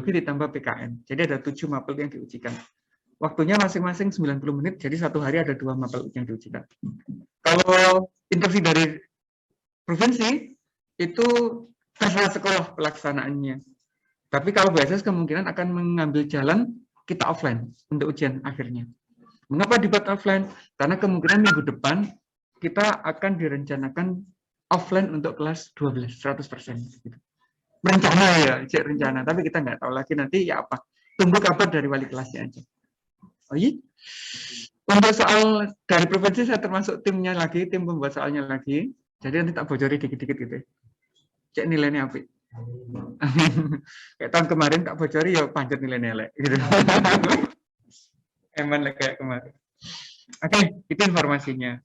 ditambah PKN. Jadi ada 7 mapel yang diujikan. Waktunya masing-masing 90 menit, jadi satu hari ada 2 mapel yang diujikan. Kalau interview dari provinsi, itu terserah sekolah pelaksanaannya. Tapi kalau BSS kemungkinan akan mengambil jalan kita offline untuk ujian akhirnya. Mengapa dibuat offline? Karena kemungkinan minggu depan kita akan direncanakan offline untuk kelas 12, 100%. Gitu. Rencana ya, rencana. Tapi kita nggak tahu lagi nanti ya apa. Tunggu kabar dari wali kelasnya aja. Oh iya? Untuk soal dari provinsi saya termasuk timnya lagi, tim pembuat soalnya lagi. Jadi nanti tak bocori dikit-dikit gitu. Cek nilainya apa? Kayak tahun kemarin tak bocori ya panjat nilai-nilai gitu. Eman lah kayak kemarin. Oke, itu informasinya.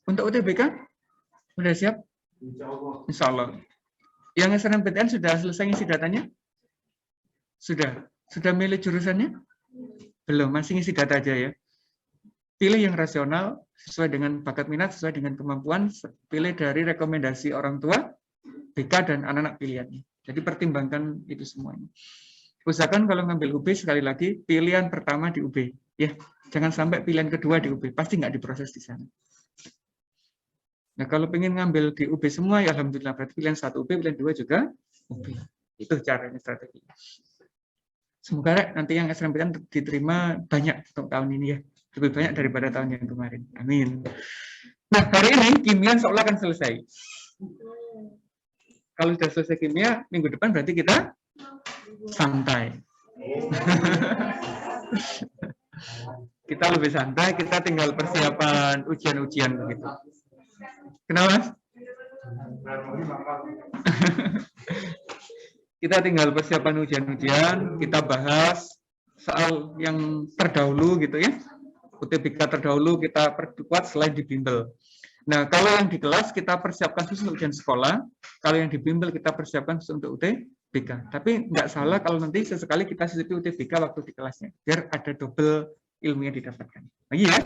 Untuk UTBK sudah siap? Insya Allah. Yang SNMPTN sudah selesai ngisi datanya? Sudah. Sudah milih jurusannya? Belum, masih ngisi data aja ya. Pilih yang rasional, sesuai dengan bakat minat, sesuai dengan kemampuan, pilih dari rekomendasi orang tua, BK, dan anak-anak pilihannya. Jadi pertimbangkan itu semuanya. Usahakan kalau ngambil UB, sekali lagi, pilihan pertama di UB. Ya, jangan sampai pilihan kedua di UB, pasti nggak diproses di sana. Nah, kalau pengen ngambil di UB semua, ya alhamdulillah, berarti pilihan 1 UB, pilihan 2 juga UB. Itu caranya, strategi. Semoga nanti yang SNMPTN diterima banyak untuk tahun ini ya. Lebih banyak daripada tahun yang kemarin. Amin. Nah, hari ini kimia seolah akan selesai. Kalau sudah selesai kimia, minggu depan berarti kita santai. Kita lebih santai, kita tinggal persiapan ujian-ujian begitu. Kenapa, Mas? Kita tinggal persiapan ujian-ujian, kita bahas soal yang terdahulu gitu ya. UTBK terdahulu kita perkuat selain di bimbel. Nah, kalau yang di kelas kita persiapkan khusus untuk ujian sekolah, kalau yang di bimbel kita persiapkan khusus untuk UTBK. Tapi nggak salah kalau nanti sesekali kita sisipi UTBK waktu di kelasnya, biar ada double ilmu yang didapatkan. Lagi ya.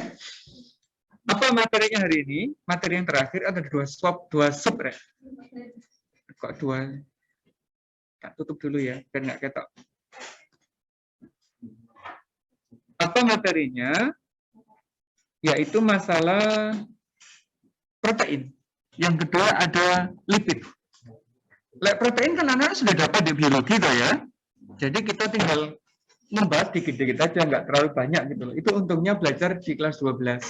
Apa materinya hari ini? Materi yang terakhir ada 2 sub ya. Kok 2? Tak tutup dulu ya, biar nggak ketok. Apa materinya? Yaitu masalah protein. Yang kedua ada lipid. Protein kan anak-anak sudah dapat di biologi toh ya. Jadi kita tinggal membahas dikit-dikit aja, nggak terlalu banyak gitu loh. Itu untungnya belajar di kelas 12.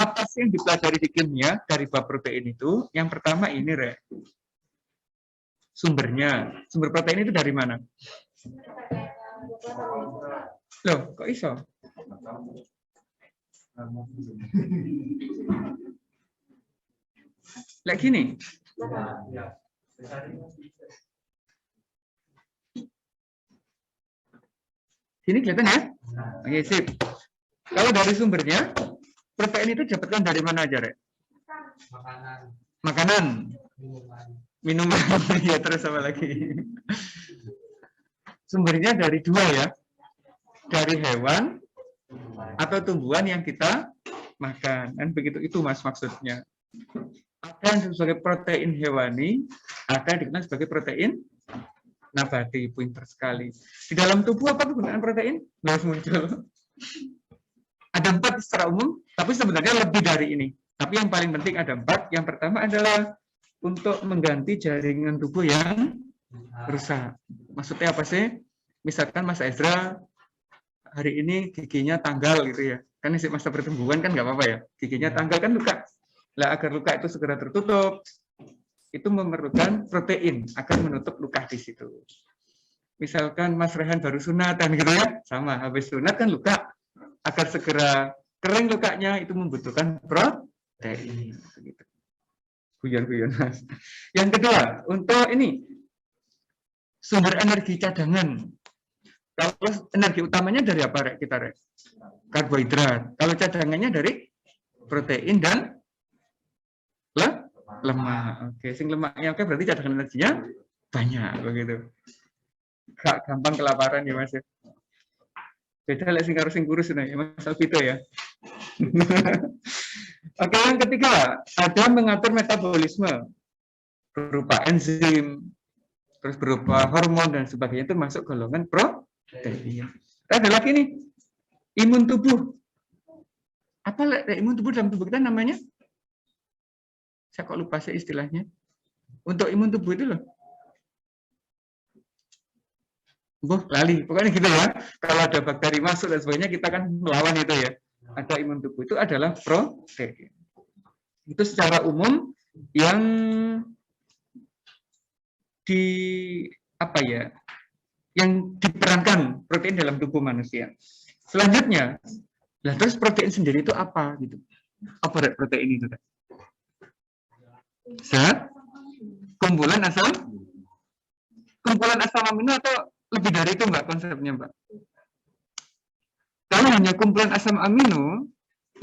Apa sih yang dipelajari di kimia dari bab protein itu? Yang pertama ini, Re. Sumbernya. Sumber protein itu dari mana? Loh, kok iso? Lek gini. Sini kelihatan ya? Oke, sip. Kalau dari sumbernya, protein itu dapatkan dari mana aja, Rek? Makanan. Minuman. Ya, terus apa lagi? Sumbernya dari 2 ya. Dari hewan atau tumbuhan yang kita makan. Kan begitu itu Mas maksudnya. Ada yang sebagai protein hewani, ada yang dikenal sebagai protein nabati. Pinter sekali. Di dalam tubuh apa kegunaan protein? Harus muncul. Ada 4 secara umum, tapi sebenarnya lebih dari ini. Tapi yang paling penting ada 4. Yang pertama adalah untuk mengganti jaringan tubuh yang rusak. Maksudnya apa sih? Misalkan Mas Ezra hari ini giginya tanggal gitu ya. Kan isi masa pertumbuhan kan nggak apa-apa ya. Giginya tanggal kan luka. Lah agar luka itu segera tertutup, itu memerlukan protein akan menutup luka di situ. Misalkan Mas Rehan baru sunatan gitu ya, sama habis sunat kan luka. Agar segera kering lukanya itu membutuhkan protein. Gitu. Guyon-guyon Mas. Yang kedua, untuk ini sumber energi cadangan. Kalau energi utamanya dari apa, Rek? Kita, Rek? Karbohidrat. Kalau cadangannya dari protein dan lemak. Oke, sing lemaknya oke berarti cadangan energinya banyak begitu. Gak gampang kelaparan ya, Mas ya. Beda lek sing karo sing kurus ya, Mas Alvito ya. Oke, yang ketiga, ada mengatur metabolisme berupa enzim, terus berupa hormon dan sebagainya itu masuk golongan protein. Ada lagi nih, imun tubuh. Apa imun tubuh dalam tubuh kita namanya? Saya kok lupa sih istilahnya. Untuk imun tubuh itu loh. Lali. Pokoknya gitu ya. Kalau ada bakteri masuk dan sebagainya, kita kan melawan itu ya. Ada imun tubuh itu adalah protein. Itu secara umum yang yang diperankan protein dalam tubuh manusia. Selanjutnya, terus protein sendiri itu apa gitu? Apa protein itu? Kumpulan asam amino atau lebih dari itu Mbak konsepnya Mbak? Kalau hanya kumpulan asam amino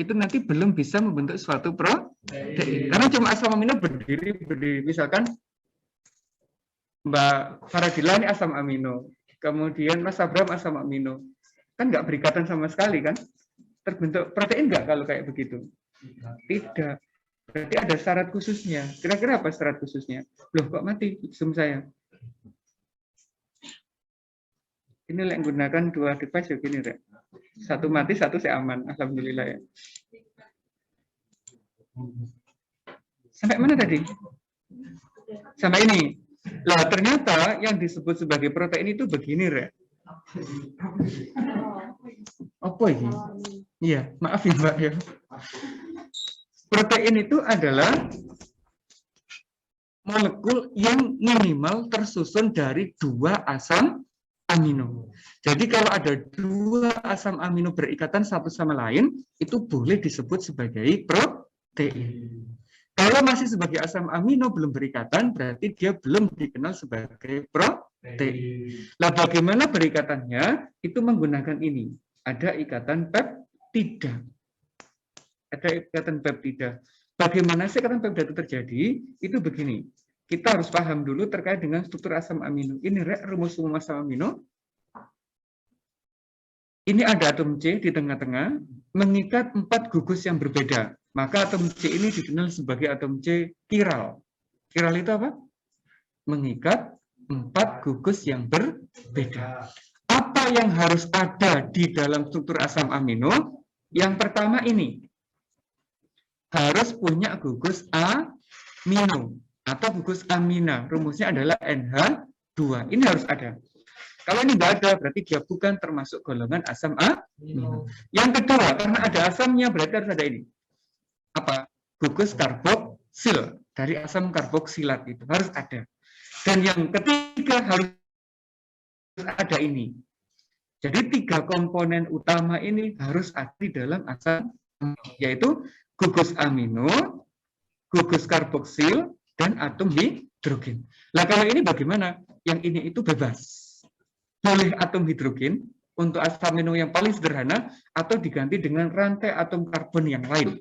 itu nanti belum bisa membentuk suatu protein. Karena cuma asam amino berdiri misalkan Mbak Faradila ini asam amino, kemudian Mas Abram asam amino, kan nggak berikatan sama sekali kan? Terbentuk protein nggak kalau kayak begitu? Tidak. Berarti ada syarat khususnya. Kira-kira apa syarat khususnya? Loh kok mati Zoom saya? Ini yang gunakan dua device ya gini, Rek. Satu mati, satu saya aman. Alhamdulillah ya. Sampai mana tadi? Sampai ini. Lah ternyata yang disebut sebagai protein itu begini, Rek. Apa ini? Iya, maaf ya Mbak ya. Protein itu adalah molekul yang minimal tersusun dari 2 asam amino. Jadi kalau ada 2 asam amino berikatan satu sama lain, itu boleh disebut sebagai protein. Kalau masih sebagai asam amino belum berikatan, berarti dia belum dikenal sebagai protein. Nah, bagaimana berikatannya? Itu menggunakan ini. Ada ikatan peptida. Ada ikatan peptida. Bagaimana sih ikatan peptida itu terjadi? Itu begini. Kita harus paham dulu terkait dengan struktur asam amino. Ini rumus umum asam amino. Ini ada atom C di tengah-tengah, mengikat 4 gugus yang berbeda. Maka atom C ini dikenal sebagai atom C kiral. Kiral itu apa? Mengikat 4 gugus yang berbeda. Apa yang harus ada di dalam struktur asam amino? Yang pertama ini. Harus punya gugus amino atau gugus amina. Rumusnya adalah NH2. Ini harus ada. Kalau ini nggak ada, berarti dia bukan termasuk golongan asam amino. Yang kedua, karena ada asamnya, berarti harus ada ini. Apa? Gugus karboksil. Dari asam karboksilat itu harus ada. Dan yang ketiga harus ada ini. Jadi 3 komponen utama ini harus ada di dalam asam, yaitu gugus amino, gugus karboksil, dan atom hidrogen. Nah, kalau ini bagaimana? Yang ini itu bebas. Boleh atom hidrogen untuk asam amino yang paling sederhana, atau diganti dengan rantai atom karbon yang lain.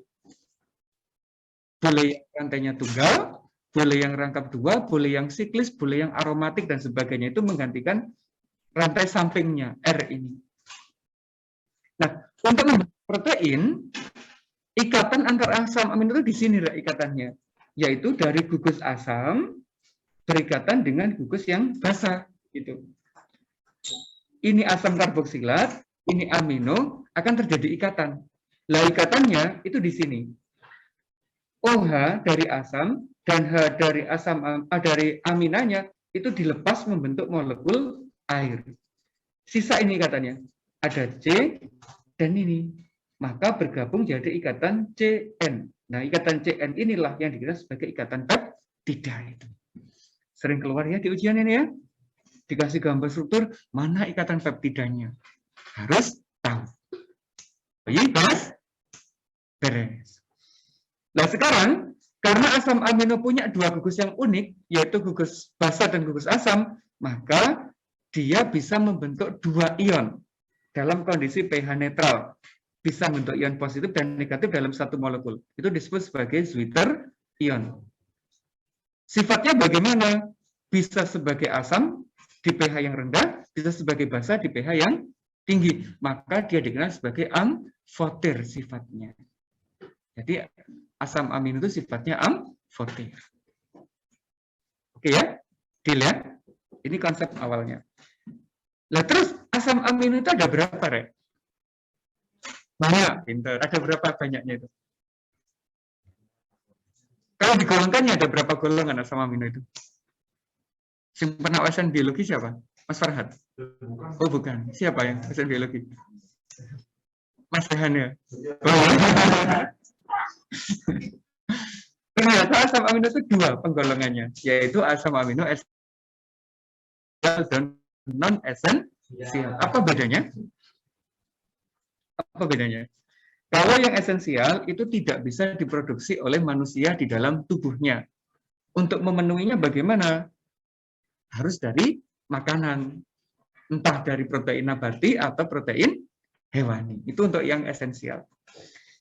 Boleh yang rantainya tunggal, boleh yang rangkap 2, boleh yang siklis, boleh yang aromatik, dan sebagainya. Itu menggantikan rantai sampingnya, R ini. Nah, untuk membentuk protein, ikatan antar asam amino itu di sini ikatannya, yaitu dari gugus asam berikatan dengan gugus yang basah gitu. Ini asam karboksilat, ini amino, akan terjadi ikatan. Lah ikatannya itu di sini. OH dari asam dan H dari dari aminanya itu dilepas membentuk molekul air. Sisa ini katanya ada C dan ini. Maka bergabung jadi ikatan CN. Nah, ikatan CN inilah yang dikenal sebagai ikatan peptida itu. Sering keluar ya di ujian ini ya. Dikasih gambar struktur, mana ikatan peptidanya. Harus tahu. Beres. Nah, sekarang karena asam amino punya 2 gugus yang unik, yaitu gugus basa dan gugus asam, maka dia bisa membentuk 2 ion dalam kondisi pH netral. Bisa membentuk ion positif dan negatif dalam satu molekul. Itu disebut sebagai Zwitter ion. Sifatnya bagaimana? Bisa sebagai asam di pH yang rendah, bisa sebagai basa di pH yang tinggi. Maka dia dikenal sebagai amfoter sifatnya. Jadi asam amino itu sifatnya amfoter. Oke ya? Deal ya? Ini konsep awalnya. Lah terus asam amino itu ada berapa, Rek? Banyak, pinter. Ada berapa banyaknya itu? Kalau digolongkannya ada berapa golongan asam amino itu? Yang pernah wawasan biologi siapa? Mas Farhad? Oh bukan. Siapa yang wawasan biologi? Mas Rehan ya? Oh. Ternyata asam amino itu dua penggolongannya, yaitu asam amino esensial dan non esensial. Apa bedanya? Apa bedanya? Kalau yang esensial itu tidak bisa diproduksi oleh manusia di dalam tubuhnya. Untuk memenuhinya bagaimana? Harus dari makanan. Entah dari protein nabati atau protein hewani. Itu untuk yang esensial.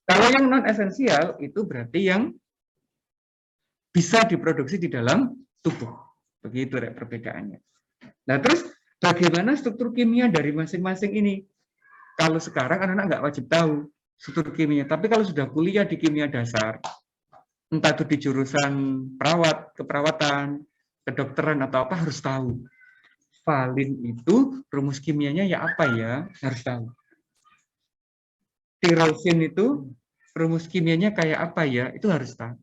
Kalau yang non esensial itu berarti yang bisa diproduksi di dalam tubuh. Begitu perbedaannya. Nah terus bagaimana struktur kimia dari masing-masing ini? Kalau sekarang anak-anak nggak wajib tahu struktur kimia, tapi kalau sudah kuliah di kimia dasar, entah itu di jurusan keperawatan, kedokteran atau apa, harus tahu. Valin itu rumus kimianya ya apa ya, harus tahu. Tirosin itu rumus kimianya kayak apa ya, itu harus tahu.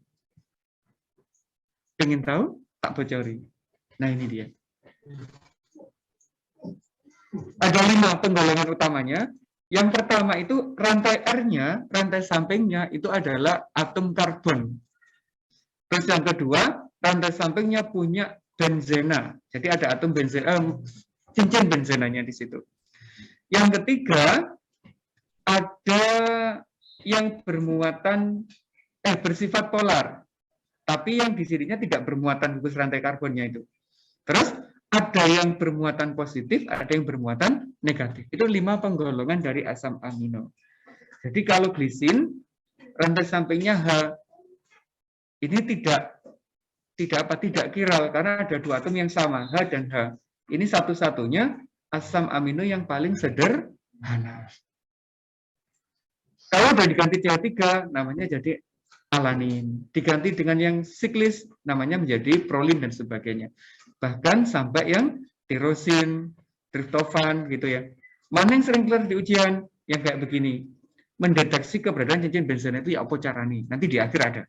Pengen tahu? Tak bocori. Nah ini dia. Ada 5 penggolongan utamanya. Yang pertama itu rantai R-nya, rantai sampingnya itu adalah atom karbon. Terus yang kedua, rantai sampingnya punya benzena. Jadi ada atom benzena, cincin benzenanya di situ. Yang ketiga, ada yang bersifat polar. Tapi yang di sininya tidak bermuatan gugus rantai karbonnya itu. Terus ada yang bermuatan positif, ada yang bermuatan negatif. Itu 5 penggolongan dari asam amino. Jadi kalau glisin, rantai sampingnya H, ini tidak kiral karena ada 2 atom yang sama, H dan H. Ini satu-satunya asam amino yang paling sederhana. Kalau sudah diganti CH3, namanya jadi alanin. Diganti dengan yang siklis, namanya menjadi prolin dan sebagainya. Bahkan sampai yang tirosin, triptofan gitu ya. Mana yang sering keluar di ujian? Yang kayak begini. Mendeteksi keberadaan cincin benzena itu ya apa caranya? Nanti di akhir ada.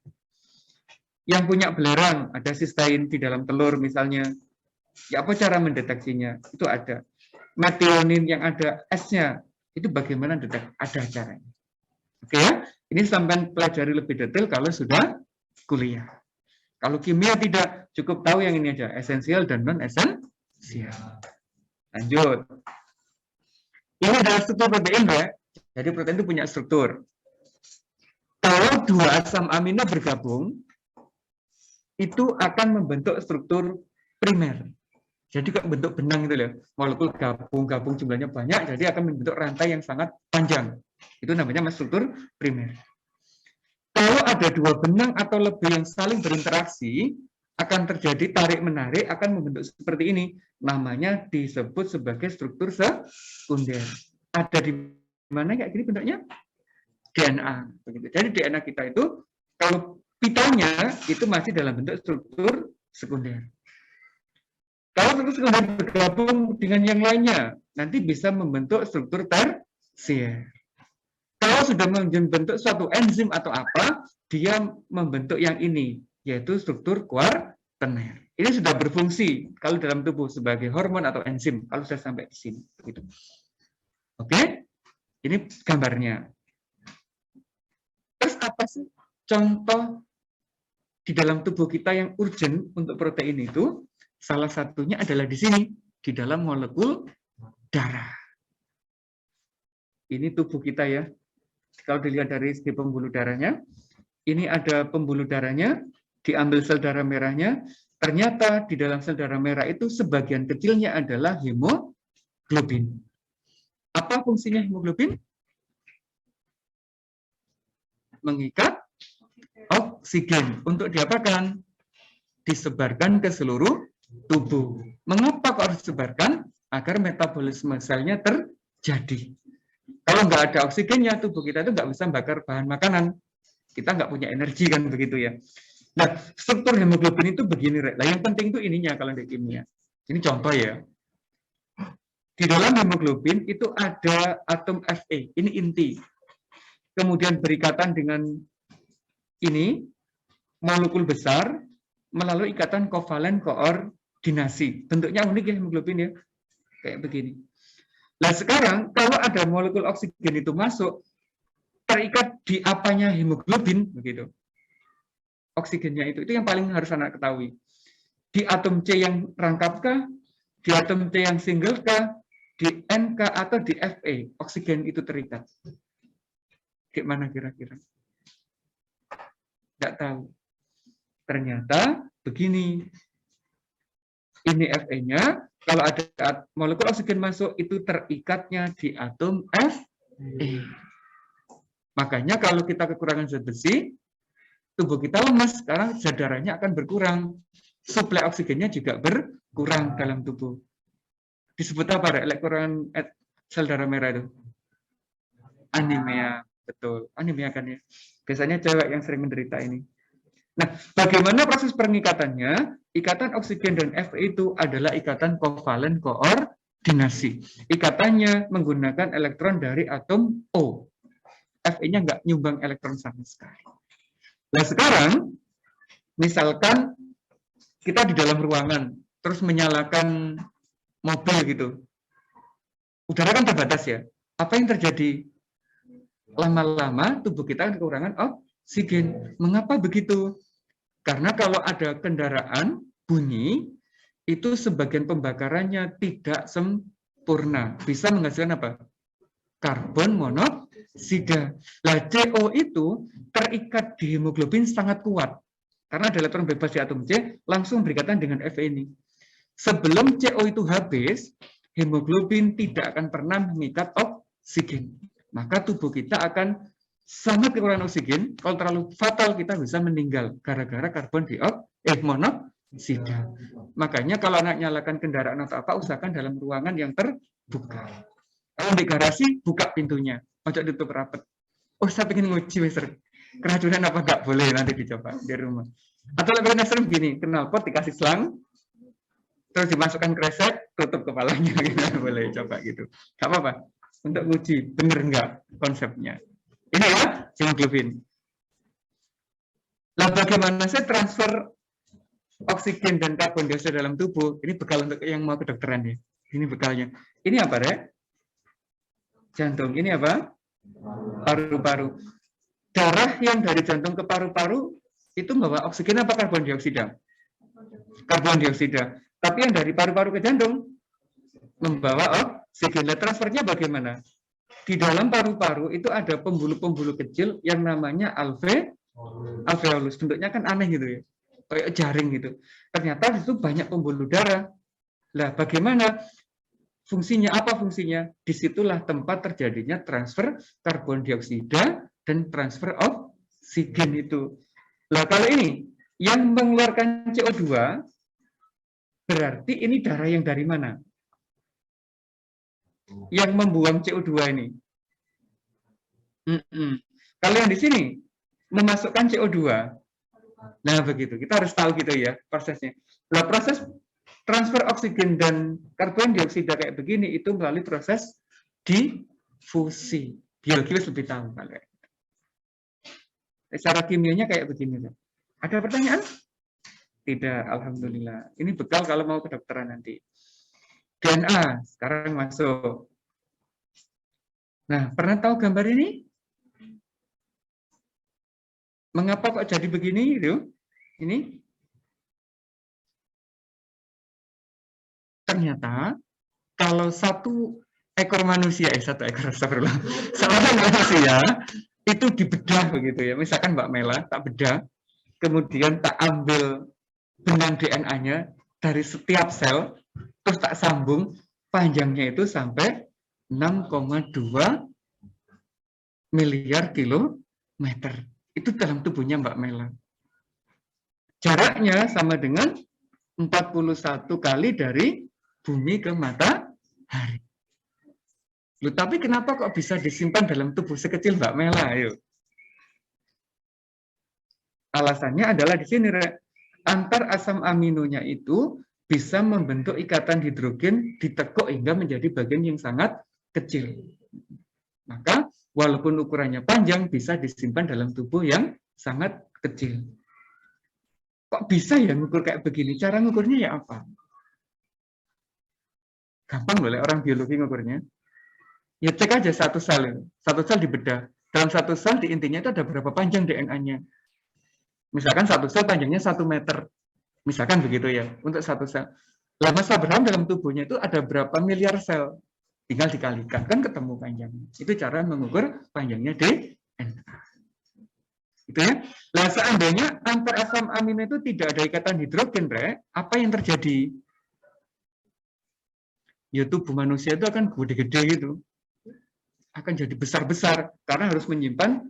Yang punya belerang, ada sistein di dalam telur misalnya. Ya apa cara mendeteksinya? Itu ada. Metionin yang ada S-nya, itu bagaimana detek? Ada caranya. Oke ya? Ini sampai pelajari lebih detail kalau sudah kuliah. Kalau kimia tidak, cukup tahu yang ini aja, esensial dan non esensial. Lanjut. Ini adalah struktur protein, ya. Jadi protein itu punya struktur. Kalau 2 asam amino bergabung, itu akan membentuk struktur primer. Jadi kok bentuk benang itu loh, molekul gabung jumlahnya banyak, jadi akan membentuk rantai yang sangat panjang. Itu namanya struktur primer. Kalau ada 2 benang atau lebih yang saling berinteraksi, akan terjadi tarik-menarik, akan membentuk seperti ini. Namanya disebut sebagai struktur sekunder. Ada di mana kayak gini bentuknya? DNA. Begitu. Jadi DNA kita itu, kalau pitanya itu masih dalam bentuk struktur sekunder. Kalau struktur sekunder bergabung dengan yang lainnya, nanti bisa membentuk struktur tersier. Kalau sudah membentuk suatu enzim atau apa, dia membentuk yang ini, yaitu struktur kuartener. Ini sudah berfungsi kalau dalam tubuh sebagai hormon atau enzim, kalau sudah sampai di sini. Gitu. Oke, ini gambarnya. Terus apa sih contoh di dalam tubuh kita yang urgent untuk protein itu? Salah satunya adalah di sini, di dalam molekul darah. Ini tubuh kita ya. Kalau dilihat dari segi pembuluh darahnya, ini ada pembuluh darahnya, diambil sel darah merahnya, ternyata di dalam sel darah merah itu sebagian kecilnya adalah hemoglobin. Apa fungsinya hemoglobin? Mengikat oksigen. Untuk diapakan? Disebarkan ke seluruh tubuh. Mengapa kok harus disebarkan? Agar metabolisme selnya terjadi. Kalau nggak ada oksigennya, tubuh kita itu nggak bisa bakar bahan makanan. Kita nggak punya energi kan begitu ya. Nah, struktur hemoglobin itu begini, Rek. Nah, yang penting itu ininya kalau di kimia. Ini contoh ya. Di dalam hemoglobin itu ada atom Fe, ini inti. Kemudian berikatan dengan ini, molekul besar, melalui ikatan kovalen koordinasi. Bentuknya unik ya hemoglobin ya, kayak begini. Nah sekarang, kalau ada molekul oksigen itu masuk, terikat di apanya hemoglobin, begitu. Oksigennya itu yang paling harus anak ketahui. Di atom C yang rangkap kah, di atom T yang single kah, di N kah, atau di Fe, oksigen itu terikat. Gimana kira-kira? Nggak tahu. Ternyata begini. Ini Fe-nya, kalau ada molekul oksigen masuk, itu terikatnya di atom Fe. Makanya kalau kita kekurangan zat besi, tubuh kita lemas, sekarang zat darahnya akan berkurang. Suplai oksigennya juga berkurang dalam tubuh. Disebut apa, Rek? Kekurangan sel darah merah itu? Anemia. Betul, anemia kan ya. Biasanya cewek yang sering menderita ini. Nah, bagaimana proses pengikatannya? Ikatan oksigen dan Fe itu adalah ikatan kovalen koordinasi. Ikatannya menggunakan elektron dari atom O. Fe-nya nggak nyumbang elektron sama sekali. Nah, sekarang, misalkan kita di dalam ruangan, terus menyalakan mobil gitu. Udara kan terbatas ya. Apa yang terjadi? Lama-lama tubuh kita kekurangan oksigen. Mengapa begitu? Karena kalau ada kendaraan bunyi, itu sebagian pembakarannya tidak sempurna. Bisa menghasilkan apa? Karbon monoksida. Nah, CO itu terikat di hemoglobin sangat kuat. Karena ada elektron bebas di atom C, langsung berikatan dengan Fe ini. Sebelum CO itu habis, hemoglobin tidak akan pernah mengikat oksigen. Maka tubuh kita akan sangat kekurangan oksigen. Kalau terlalu fatal, kita bisa meninggal gara-gara karbon monoksida. Makanya kalau anak nyalakan kendaraan atau apa, usahakan dalam ruangan yang terbuka. Kalau di garasi, buka pintunya. Ojo tutup rapat. Oh, saya ingin nguji, Mister. Keracunan apa nggak boleh, nanti dicoba di rumah. Atau lebih ekstrim gini, knalpot dikasih selang, terus dimasukkan kresek, tutup kepalanya. Gitu. Boleh coba gitu. Nggak apa-apa. Untuk nguji, bener nggak konsepnya. Ini ya, hemoglobin. Lah bagaimana saya transfer oksigen dan karbon dioksida dalam tubuh? Ini bekal untuk yang mau kedokteran ya. Ini bekalnya. Ini apa, Rek? Jantung. Ini apa? Paru-paru. Darah yang dari jantung ke paru-paru itu membawa oksigen apa karbon dioksida? Karbon dioksida. Tapi yang dari paru-paru ke jantung membawa oksigen. Transfernya bagaimana? Di dalam paru-paru itu ada pembuluh-pembuluh kecil yang namanya alveolus. Bentuknya kan aneh gitu ya, kayak jaring gitu. Ternyata itu banyak pembuluh darah. Lah, bagaimana fungsinya? Apa fungsinya? Disitulah tempat terjadinya transfer karbon dioksida dan transfer oksigen itu. Lah, kalau ini yang mengeluarkan CO2, berarti ini darah yang dari mana? Yang membuang CO2 ini. Kalau yang di sini memasukkan CO2. Nah, begitu. Kita harus tahu gitu ya prosesnya. Nah, proses transfer oksigen dan karbon dioksida kayak begini itu melalui proses difusi. Biologis lebih tahu kalau secara kimianya kayak begini. Ada pertanyaan? Tidak, alhamdulillah. Ini bekal kalau mau kedokteran nanti. DNA sekarang masuk. Nah, pernah tahu gambar ini? Mengapa kok jadi begini? Ini ternyata kalau satu ekor manusia, satu ekor, seorang manusia itu dibedah begitu ya. Misalkan Mbak Mela tak bedah, kemudian tak ambil benang DNA-nya dari setiap sel, terus tak sambung, panjangnya itu sampai 6,2 miliar kilometer. Itu dalam tubuhnya Mbak Mela. Jaraknya sama dengan 41 kali dari bumi ke matahari. Loh, tapi kenapa kok bisa disimpan dalam tubuh sekecil Mbak Mela? Ayo. Alasannya adalah di sini, Rek. Antar asam aminonya itu bisa membentuk ikatan hidrogen ditekuk hingga menjadi bagian yang sangat kecil. Maka walaupun ukurannya panjang, bisa disimpan dalam tubuh yang sangat kecil. Kok bisa ya ngukur kayak begini? Cara ngukurnya ya apa? Gampang loh, orang biologi ngukurnya. Ya cek aja satu sel dibedah. Dalam satu sel di intinya itu ada berapa panjang DNA-nya. Misalkan satu sel panjangnya 1 meter. Misalkan begitu ya, untuk satu sel. Lah Mas Abraham dalam tubuhnya itu ada berapa miliar sel? Tinggal dikalikan, kan ketemu panjangnya. Itu cara mengukur panjangnya DNA. Gitu ya. Nah, seandainya antar asam amino itu tidak ada ikatan hidrogen, apa yang terjadi? Ya tubuh manusia itu akan gede-gede gitu. Akan jadi besar-besar karena harus menyimpan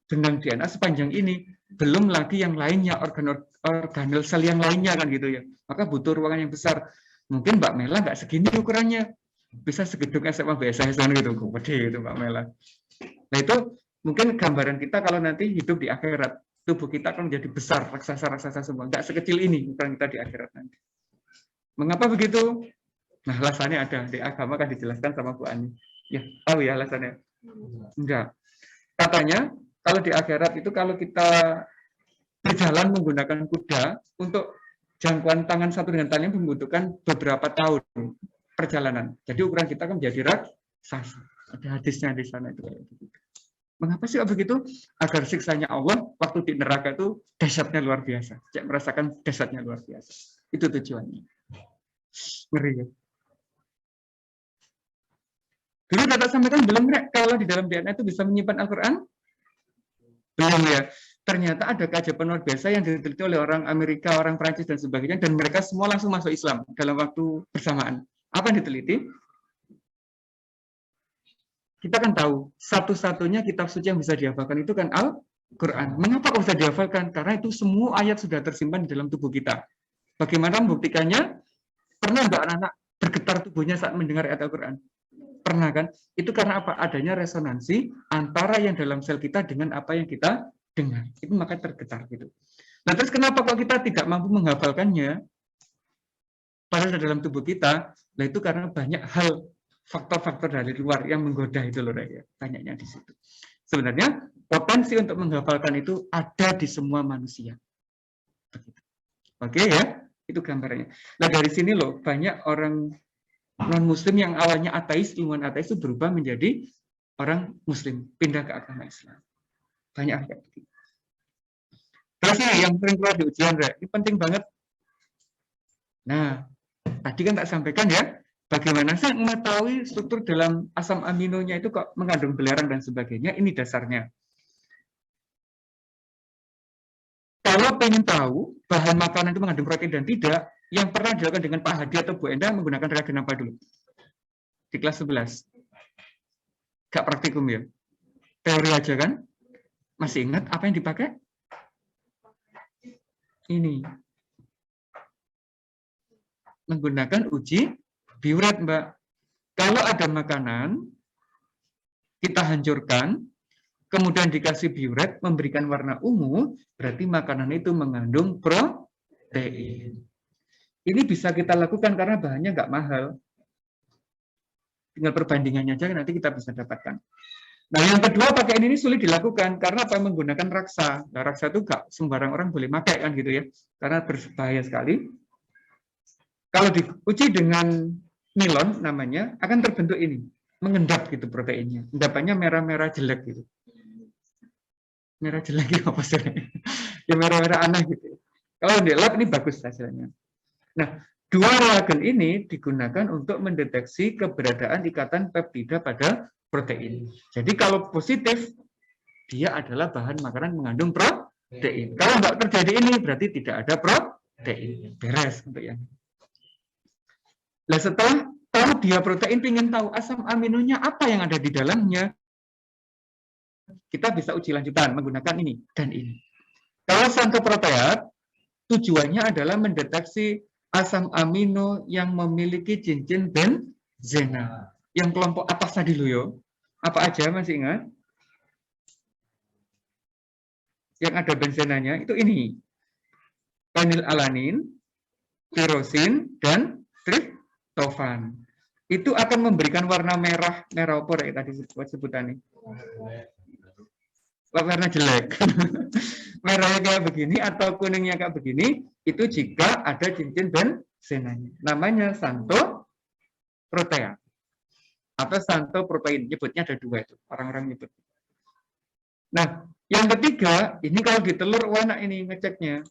benang DNA sepanjang ini. Belum lagi yang lainnya, organel sel yang lainnya kan gitu ya. Maka butuh ruangan yang besar. Mungkin Mbak Mela nggak segini ukurannya. Bisa segedung SMA BSS gitu, gede gitu Mbak Mela. Nah itu mungkin gambaran kita kalau nanti hidup di akhirat. Tubuh kita akan menjadi besar, raksasa-raksasa semua. Nggak sekecil ini ukuran kita di akhirat nanti. Mengapa begitu? Nah alasannya ada. Di agama kan dijelaskan sama Bu Ani. Ya, tahu ya alasannya? Enggak. Katanya kalau di akhirat itu kalau kita berjalan menggunakan kuda untuk jangkauan tangan satu dengan tangan membutuhkan beberapa tahun perjalanan. Jadi ukuran kita kan menjadi raksasa. Ada hadisnya di sana itu. Mengapa sih begitu? Agar siksanya Allah waktu di neraka itu dahsyatnya luar biasa. Cek merasakan dahsyatnya luar biasa. Itu tujuannya. Ngeri ya. Dulu kata sampaikan belum kalau di dalam DNA itu bisa menyimpan Al-Quran? Belum ya. Ternyata ada keajaiban luar biasa yang diteliti oleh orang Amerika, orang Prancis dan sebagainya, dan mereka semua langsung masuk Islam dalam waktu bersamaan. Apa yang diteliti? Kita kan tahu satu-satunya kitab suci yang bisa dihafalkan itu kan Al-Quran. Mengapa kok bisa dihafalkan? Karena itu semua ayat sudah tersimpan di dalam tubuh kita. Bagaimana membuktikannya? Pernah nggak anak-anak bergetar tubuhnya saat mendengar ayat Al-Quran? Pernah kan? Itu karena apa? Adanya resonansi antara yang dalam sel kita dengan apa yang kita dengar. Itu maka tergetar gitu. Nah terus kenapa kok kita tidak mampu menghafalkannya? Padahal dalam tubuh kita, nah itu karena banyak hal faktor-faktor dari luar yang menggoda itu loh ya. Banyaknya di situ. Sebenarnya potensi untuk menghafalkan itu ada di semua manusia. Oke ya, itu gambarannya. Nah dari sini loh banyak orang non-muslim yang awalnya ateis, ilmuwan ateis itu berubah menjadi orang muslim, pindah ke agama Islam. Banyak kayak begitu. Terus ini yang sering keluar di ujian, ini penting banget. Nah, tadi kan tak sampaikan ya, bagaimana sih mengetahui struktur dalam asam aminonya itu kok mengandung belerang dan sebagainya, ini dasarnya. Kalau pengen tahu bahan makanan itu mengandung protein dan tidak, yang pernah dilakukan dengan Pak Hadi atau Bu Enda menggunakan reagen apa dulu? Di kelas 11. Gak praktikum ya? Teori aja kan? Masih ingat apa yang dipakai? Ini. Menggunakan uji biuret, Mbak. Kalau ada makanan, kita hancurkan, kemudian dikasih biuret, memberikan warna ungu, berarti makanan itu mengandung protein. Ini bisa kita lakukan karena bahannya nggak mahal. Tinggal perbandingannya aja nanti kita bisa dapatkan. Nah, yang kedua pakai ini sulit dilakukan karena apa? Menggunakan raksa. Nah, raksa itu nggak sembarang orang boleh pakai kan gitu ya, karena berbahaya sekali. Kalau diuji dengan nilon namanya akan terbentuk ini, mengendap gitu proteinnya. Endapannya merah-merah jelek gitu. Merah jelek ya apa sih? Ya merah-merah aneh gitu. Kalau di lab ini bagus hasilnya. Nah, dua reagen ini digunakan untuk mendeteksi keberadaan ikatan peptida pada protein. Jadi kalau positif, dia adalah bahan makanan mengandung protein. Kalau nggak terjadi ini, berarti tidak ada protein. Beres untuk yang. Nah, setelah tahu dia protein, ingin tahu asam aminonya apa yang ada di dalamnya, kita bisa uji lanjutan menggunakan ini dan ini. Kalau santoproteat, tujuannya adalah mendeteksi asam amino yang memiliki cincin benzena. Yang kelompok atas tadi loh yo. Apa aja masih ingat? Yang ada benzenanya itu ini. Fenilalanin, tirosin, dan triptofan. Itu akan memberikan warna merah apa ya tadi sebutannya? Warna jelek. Merahnya kayak begini atau kuningnya kayak begini, itu jika ada cincin benzenanya. Namanya xanthoprotea atau xanthoprotein. Nyebutnya ada dua itu, orang-orang nyebut. Nah, yang ketiga, ini kalau di telur warna ini ngeceknya.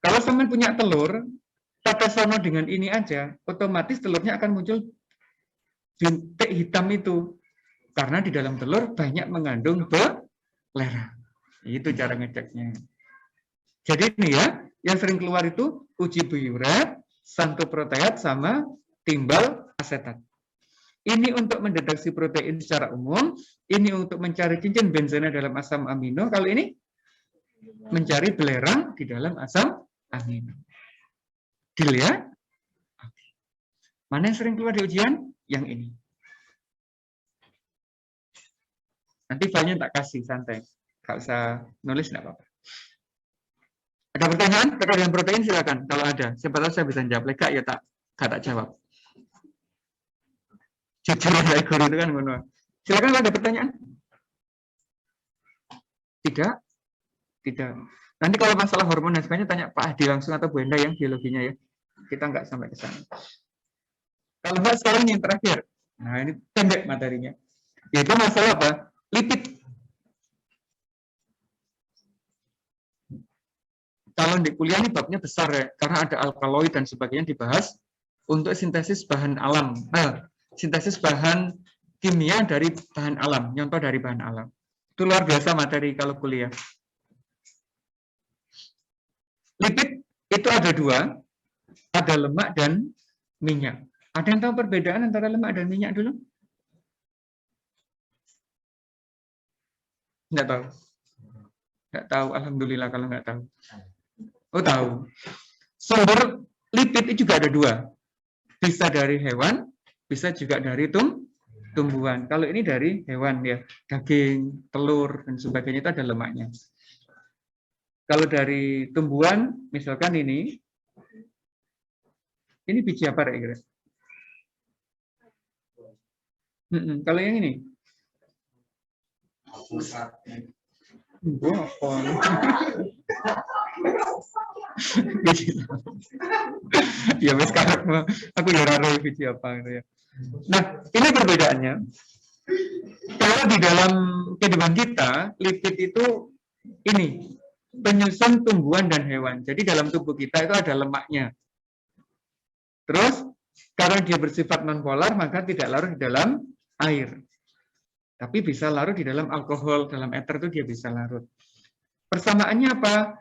Kalau teman punya telur, tata sono dengan ini aja, otomatis telurnya akan muncul bintik hitam itu. Karena di dalam telur banyak mengandung belerang. Itu cara ngeceknya. Jadi ini ya, yang sering keluar itu uji biuret, xanthoproteat, sama timbal asetat. Ini untuk mendeteksi protein secara umum, ini untuk mencari cincin benzena dalam asam amino, kalau ini mencari belerang di dalam asam amino. Deal ya? Mana yang sering keluar di ujian? Yang ini. Nanti filenya tak kasih, santai. Gak usah nulis, nggak apa-apa. Ada pertanyaan terkait dengan protein? Silakan. Kalau ada, siapa tahu saya bisa jawab. Lega ya tak jawab. Jujur ya guru itu kan ngono. Silakan kalau ada pertanyaan. Tidak. Nanti kalau masalah hormon dan sebagainya tanya Pak Adi langsung atau Bu Enda yang biologinya ya. Kita nggak sampai ke sana. Kalau nggak sekarang yang terakhir. Nah ini pendek materinya. Yaitu masalah apa? Lipid. Kalau di kuliah ini babnya besar ya, karena ada alkaloid dan sebagainya dibahas untuk sintesis bahan alam. Nah, sintesis bahan kimia dari bahan alam, nyontoh dari bahan alam. Itu luar biasa materi kalau kuliah. Lipid itu ada dua, ada lemak dan minyak. Ada yang tahu perbedaan antara lemak dan minyak dulu? Nggak tahu. Nggak tahu, alhamdulillah kalau nggak tahu. Oh tahu. Sumber lipid itu juga ada dua. Bisa dari hewan, bisa juga dari tumbuhan. Kalau ini dari hewan ya, daging, telur, dan sebagainya itu ada lemaknya. Kalau dari tumbuhan, misalkan ini biji apa kira-kira? Kalau yang ini? Ya mas sekarang aku ya raro biji apa gitu ya. Nah ini perbedaannya. Kalau di dalam kehidupan kita lipid itu ini penyusun tumbuhan dan hewan. Jadi dalam tubuh kita itu ada lemaknya. Terus karena dia bersifat nonpolar maka tidak larut di dalam air. Tapi bisa larut di dalam alkohol, dalam ether itu dia bisa larut. Persamaannya apa?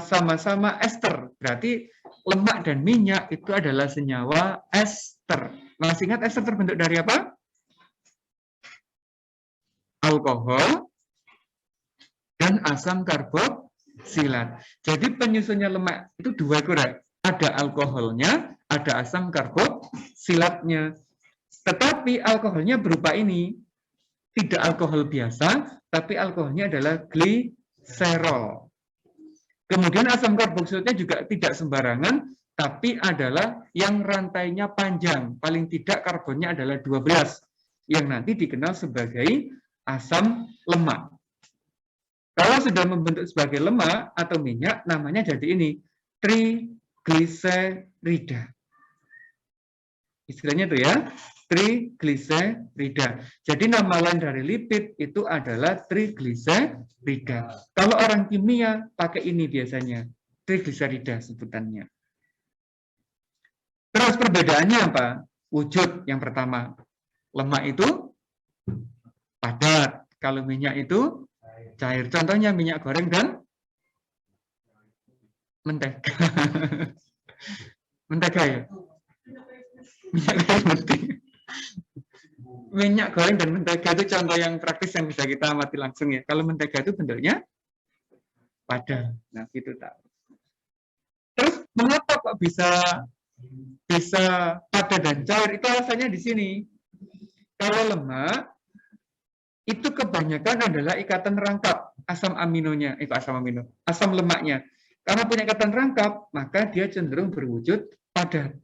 Sama-sama ester. Berarti lemak dan minyak itu adalah senyawa ester. Masih ingat ester terbentuk dari apa? Alkohol dan asam karboksilat. Jadi penyusunnya lemak itu dua kurang. Ada alkoholnya, ada asam karboksilatnya. Tetapi alkoholnya berupa ini. Tidak alkohol biasa, tapi alkoholnya adalah gliserol. Kemudian asam karboksilatnya juga tidak sembarangan, tapi adalah yang rantainya panjang. Paling tidak karbonnya adalah 12, yang nanti dikenal sebagai asam lemak. Kalau sudah membentuk sebagai lemak atau minyak, namanya jadi ini, trigliserida. Istilahnya itu ya, trigliserida. Jadi nama lain dari lipid itu adalah trigliserida. Kalau orang kimia pakai ini biasanya, trigliserida sebutannya. Terus perbedaannya apa? Wujud yang pertama. Lemak itu padat. Kalau minyak itu cair. Contohnya minyak goreng dan mentega. Mentega ya? Minyak goreng penting. Minyak goreng dan mentega itu contoh yang praktis yang bisa kita amati langsung ya. Kalau mentega itu bentuknya padat. Nah, gitu tak. Terus mengapa kok bisa padat dan cair? Itu alasannya di sini. Kalau lemak itu kebanyakan adalah ikatan rangkap asam aminonya, asam lemaknya. Karena punya ikatan rangkap, maka dia cenderung berwujud padat.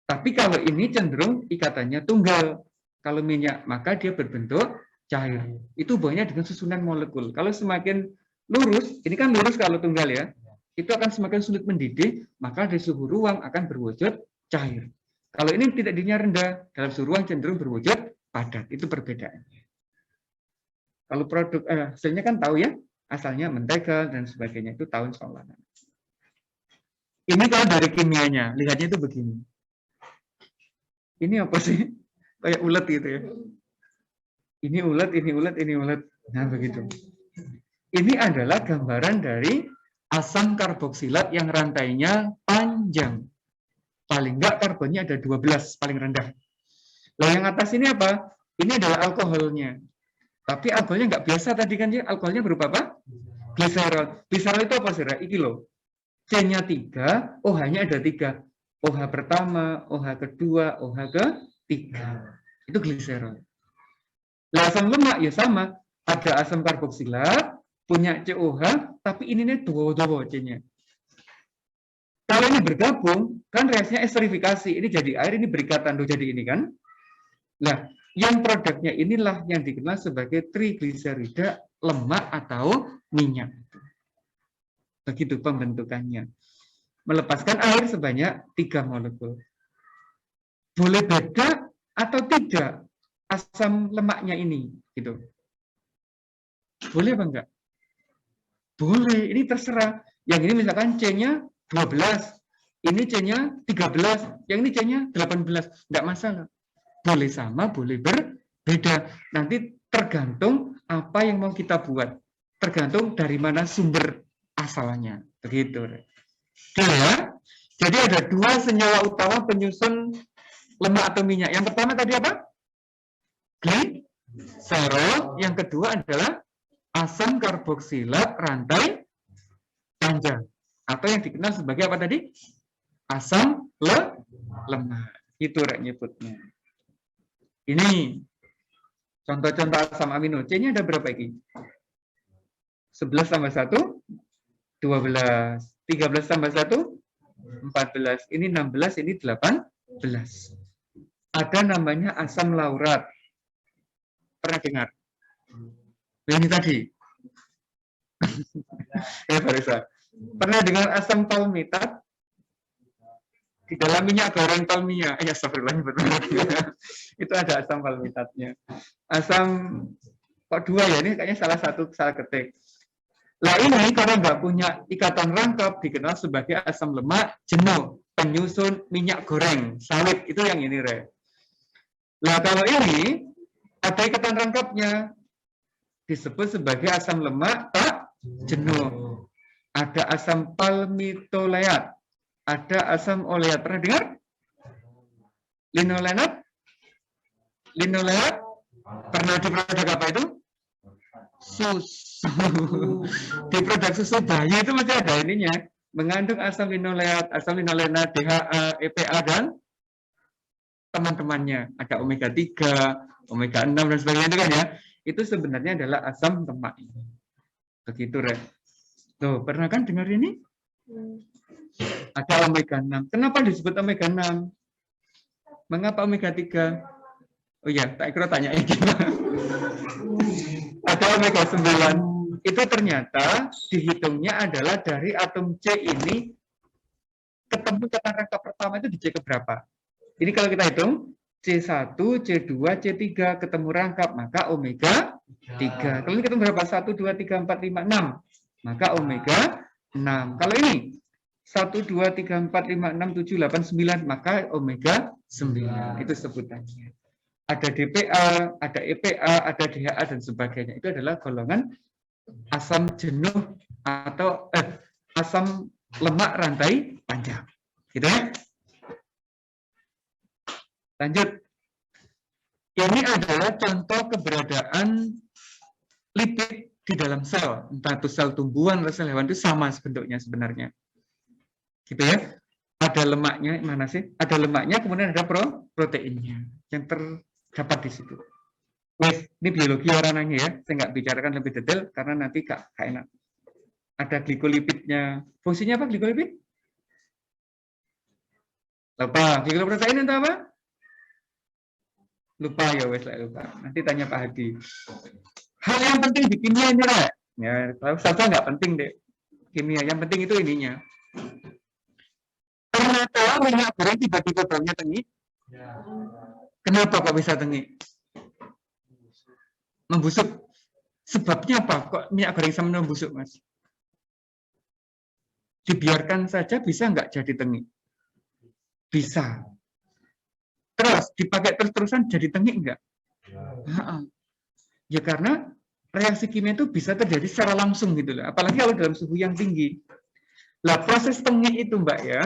Tapi kalau ini cenderung ikatannya tunggal. Kalau minyak, maka dia berbentuk cair. Itu hubungannya dengan susunan molekul. Kalau semakin lurus, ini kan lurus kalau tunggal ya, itu akan semakin sulit mendidih, maka di suhu ruang akan berwujud cair. Kalau ini tidak didihnya rendah, dalam suhu ruang cenderung berwujud padat. Itu perbedaannya. Kalau produk hasilnya kan tahu ya, asalnya mentega dan sebagainya, itu tahun solanan. Ini kalau dari kimianya, lihatnya itu begini. Ini apa sih? Kayak ulet gitu ya. Ini ulet, ini ulet, ini ulet. Nah, begitu. Ini adalah gambaran dari asam karboksilat yang rantainya panjang. Paling enggak karbonnya ada 12, paling rendah. Nah, yang atas ini apa? Ini adalah alkoholnya. Tapi alkoholnya nggak biasa tadi kan ya, alkoholnya berupa apa? Gliserol. Gliserol itu apa sih? Iki loh. C-nya 3, OH-nya ada 3. OH pertama, OH kedua, OH ketiga. Itu gliserol. Nah, asam lemak ya sama. Ada asam karboksilat, punya COH, tapi ini nih dua C-nya. Kalau ini bergabung, kan reaksinya esterifikasi. Ini jadi air, ini berikatan jadi ini kan. Nah, yang produknya inilah yang dikenal sebagai trigliserida lemak atau minyak. Begitu pembentukannya. Melepaskan air sebanyak 3 molekul. Boleh beda atau tidak asam lemaknya ini, gitu. Boleh apa enggak? Boleh, ini terserah. Yang ini misalkan C-nya 12, ini C-nya 13, yang ini C-nya 18, enggak masalah. Boleh sama, boleh berbeda. Nanti tergantung apa yang mau kita buat. Tergantung dari mana sumber asalnya. Begitu. Oke ya. Jadi ada 2 senyawa utama penyusun lemak atau minyak. Yang pertama tadi apa? Gliserol. Yang kedua adalah asam karboksilat rantai panjang. Atau yang dikenal sebagai apa tadi? Asam lemak. Itu nyebutnya. Ini contoh-contoh asam amino. C-nya ada berapa ini? 11 tambah 1, 12. 13 tambah 1, 14. Ini 16, ini 18. Ada namanya asam laurat. Pernah dengar? Ini tadi. Ya, Farisa. Pernah dengar asam palmitat? Di dalam minyak goreng palmia. Ya, astagfirullah. Itu ada asam palmitatnya. Asam, kok 2 ya? Ini kayaknya salah ketik. Nah ini karena nggak punya ikatan rangkap dikenal sebagai asam lemak jenuh, penyusun minyak goreng, sawit, itu yang ini, Re. Nah kalau ini ada ikatan rangkapnya, disebut sebagai asam lemak tak jenuh. Ada asam palmitoleat, ada asam oleat. Pernah dengar? Linolenat? Linoleat? Pernah di produk apa itu? Susu. Di produk susu bayi itu masih ada ininya. Mengandung asam linoleat, asam linolenat, DHA, EPA, dan teman-temannya. Ada omega 3, omega 6, dan sebagainya itu kan ya. Itu sebenarnya adalah asam lemak. Begitu, Re. Tuh, pernah kan dengar ini? Ada omega 6. Kenapa disebut omega 6? Mengapa omega 3? Oh iya, tak kira tanya Ada omega 9. Itu ternyata dihitungnya adalah dari atom C ini ketemu ikatan rangkap pertama itu di C keberapa? Ini kalau kita hitung C1, C2, C3 ketemu rangkap, maka omega 3. Kalau ini ketemu berapa? 1, 2, 3, 4, 5, 6. Maka omega 6. Kalau ini 1, 2, 3, 4, 5, 6, 7, 8, 9, maka omega 9. Itu sebutannya. Ada DPA, ada EPA, ada DHA, dan sebagainya. Itu adalah golongan asam jenuh atau asam lemak rantai panjang. Gitu ya. Lanjut. Ini adalah contoh keberadaan lipid di dalam sel. Entah itu sel tumbuhan atau sel hewan, itu sama bentuknya sebenarnya. Gitu ya. Ada lemaknya, mana sih? Ada lemaknya, kemudian ada proteinnya yang terdapat di situ. Wes, ini biologi orangnya ya. Saya nggak bicarakan lebih detail karena nanti gak enak. Ada glikolipidnya. Fungsinya apa glikolipid? Lupa. Glikoloprotein itu apa? Lupa ya wes lah lupa. Nanti tanya Pak Hadi. Hal yang penting di kimia ini Rek. Ya, tahu saja nggak penting deh kimia. Yang penting itu ininya. Ternyata minyak goreng tiba-tiba baunya tengi. Kenapa kok bisa tengi? Membusuk. Sebabnya apa? Kok minyak goreng sama membusuk, Mas? Dibiarkan saja bisa nggak jadi tengi? Bisa. Terus dipakai terus-terusan jadi tengi enggak? Ya karena reaksi kimia itu bisa terjadi secara langsung gitu loh. Apalagi kalau dalam suhu yang tinggi. Lah proses tengi itu Mbak ya,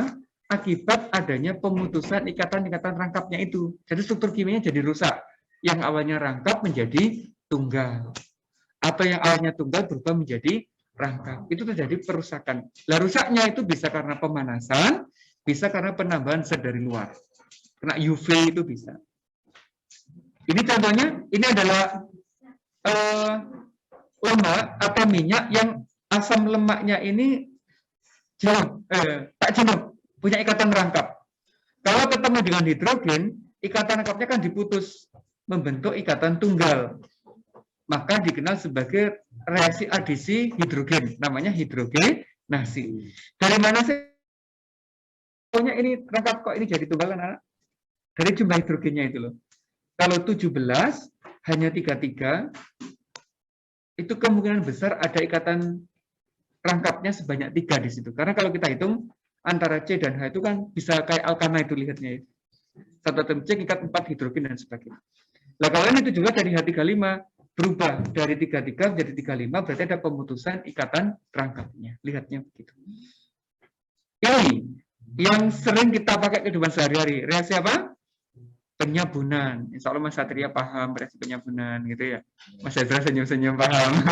akibat adanya pemutusan ikatan-ikatan rangkapnya itu. Jadi struktur kimianya jadi rusak. Yang awalnya rangkap menjadi tunggal. Atau yang awalnya tunggal berubah menjadi rangkap. Itu terjadi perusakan. Lah rusaknya itu bisa karena pemanasan, bisa karena penambahan zat dari luar. Kena UV itu bisa. Ini contohnya, ini adalah lemak atau minyak yang asam lemaknya ini tak jenuh, punya ikatan rangkap. Kalau ketemu dengan hidrogen, ikatan rangkapnya kan diputus, membentuk ikatan tunggal. Maka dikenal sebagai reaksi adisi hidrogen, namanya hidrogenasi. Dari mana sih? Pokoknya ini rangkap kok ini jadi tunggal kan anak? Dari jumlah hidrogennya itu loh. Kalau 17 hanya 33, itu kemungkinan besar ada ikatan rangkapnya sebanyak 3 di situ. Karena kalau kita hitung antara C dan H itu kan bisa kayak alkana itu lihatnya. Satu atom C ikat 4 hidrogen dan sebagainya. Nah kalau ini itu juga dari H35 berubah dari 33 menjadi 35 berarti ada pemutusan ikatan rangkapnya. Lihatnya begitu. Ini yang sering kita pakai kehidupan sehari-hari. Reaksi apa? Penyabunan. Insya Allah Mas Satria paham reaksi penyabunan gitu ya. Mas Ezra senyum-senyum paham.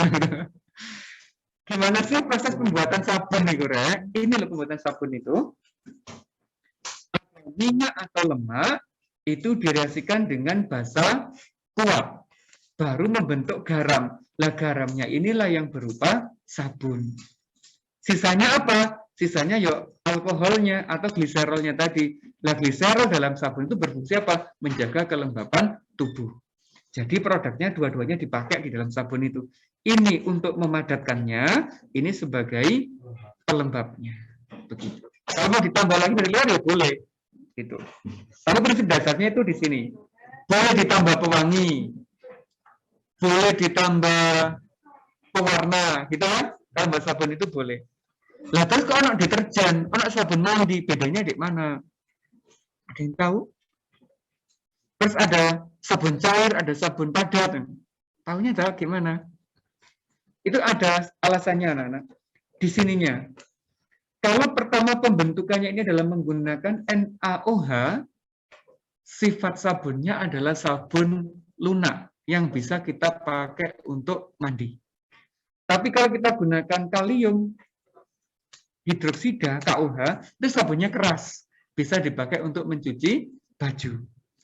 Gimana sih proses pembuatan sabun nih, Rek? Ini loh pembuatan sabun itu. Minyak atau lemak itu direaksikan dengan basa kuat. Baru membentuk garam. Lah garamnya inilah yang berupa sabun. Sisanya apa? Sisanya yuk alkoholnya atau gliserolnya tadi. Lah gliserol dalam sabun itu berfungsi apa? Menjaga kelembapan tubuh. Jadi produknya dua-duanya dipakai di dalam sabun itu. Ini untuk memadatkannya, ini sebagai pelembabnya. Begitu. Kalau mau ditambah lagi dari luar ya boleh. Gitu. Tapi prinsip dasarnya itu di sini. Boleh ditambah pewangi, boleh ditambah pewarna, gitu kan? Tambah sabun itu boleh. Lah terus kalau anak deterjen, anak sabun mandi, bedanya di mana? Ada yang tahu? Terus ada sabun cair, ada sabun padat. Tahunya tahu gimana? Itu ada alasannya, anak-anak. Di sininya. Kalau pertama pembentukannya ini adalah menggunakan NaOH, sifat sabunnya adalah sabun lunak yang bisa kita pakai untuk mandi. Tapi kalau kita gunakan kalium hidroksida, KOH, itu sabunnya keras. Bisa dipakai untuk mencuci baju.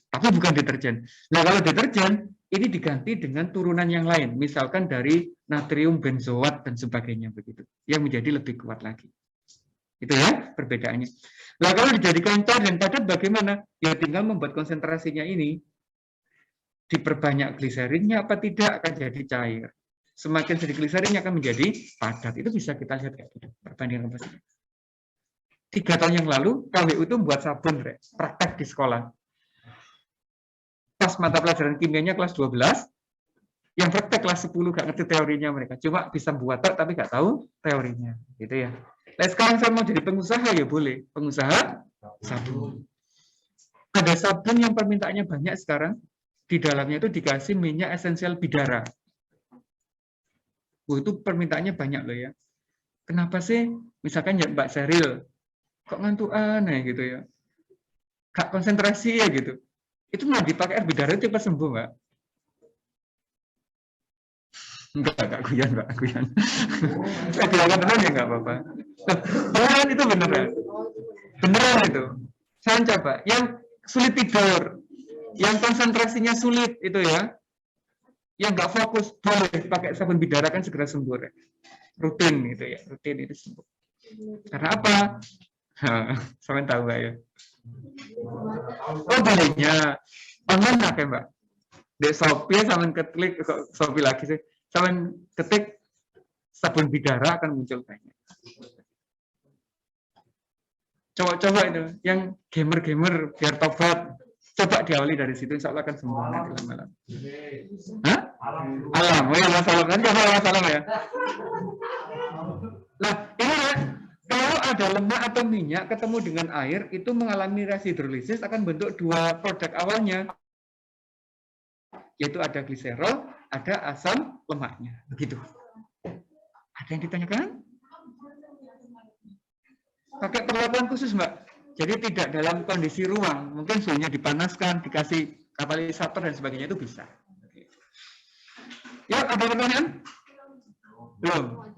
Tapi bukan deterjen. Nah, kalau deterjen, ini diganti dengan turunan yang lain. Misalkan dari natrium benzoat dan sebagainya begitu. Yang menjadi lebih kuat lagi. Itu ya perbedaannya. Nah, kalau dijadikan cair dan padat bagaimana? Ya tinggal membuat konsentrasinya ini. Diperbanyak gliserinnya apa tidak akan jadi cair. Semakin sedikit gliserinnya akan menjadi padat. Itu bisa kita lihat kayak gitu. Perbandingan komposisinya. 3 tahun yang lalu, KWU itu membuat sabun, praktek di sekolah. Pas mata pelajaran kimianya kelas 12, yang praktek kelas 10 gak ngerti teorinya mereka. Cuma bisa buat tapi gak tahu teorinya. Gitu ya. Nah, sekarang saya mau jadi pengusaha ya boleh. Pengusaha sabun. Ada sabun yang permintaannya banyak sekarang. Di dalamnya itu dikasih minyak esensial bidara. Itu permintaannya banyak loh ya. Kenapa sih? Misalkan ya Mbak Seril, kok ngantuk aneh gitu ya. Gak konsentrasi ya gitu. Itu nggak dipakai air bidara itu cepat sembuh, Mbak. Enggak guyan, Mbak, guyan. Saya bilang beneran ya nggak apa-apa. Beneran itu beneran. Beneran itu. Saya coba. Yang sulit tidur, yang konsentrasinya sulit itu ya, yang nggak fokus boleh pakai sabun bidara kan segera sembuh. Ya. rutin gitu ya, rutin itu sembuh. Karena apa? Sampai tahu nggak ya? Oh belinya online lah kayak Mbak. Di Shopee sampai klik Shopee lagi sih, sampai ketik sabun bidara akan muncul banyak. Coba-coba itu, yang gamer-gamer biar tobat, coba diawali dari situ, insya Allah akan sembuh nanti lama-lama. Hah? Alam, oh ya masalah kan, coba masalah ya. Nah, ini ya, kalau ada lemak atau minyak ketemu dengan air, itu mengalami reaksi hidrolisis akan bentuk dua produk awalnya, yaitu ada gliserol, ada asam lemaknya. Begitu. Ada yang ditanyakan? Pakai perlakuan khusus, Mbak. Jadi tidak dalam kondisi ruang, mungkin suhunya dipanaskan, dikasih katalisator dan sebagainya itu bisa. Ya, ada pertanyaan? Belum.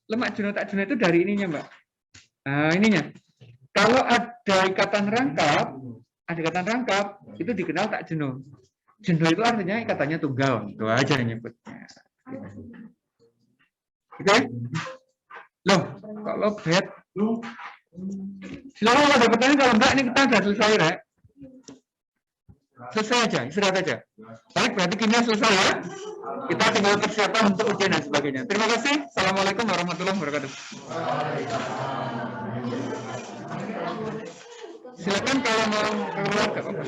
Lemak jenuh tak jenuh itu dari ininya, Mbak. Nah, ininya. Kalau ada ikatan rangkap, itu dikenal tak jenuh. Jenuh itu artinya ikatannya tunggal, itu aja nyebutnya. Oke? Loh, kalau bed, silakan ada pertanyaan, kalau enggak ini kita sudah selesai, Rek. Selesai aja, istirahat aja. Baik, berarti kimia selesai ya. Kita tinggal persiapan untuk ujian dan sebagainya. Terima kasih. Assalamualaikum warahmatullahi wabarakatuh. Silakan kalau mau keluar, nggak apa-apa.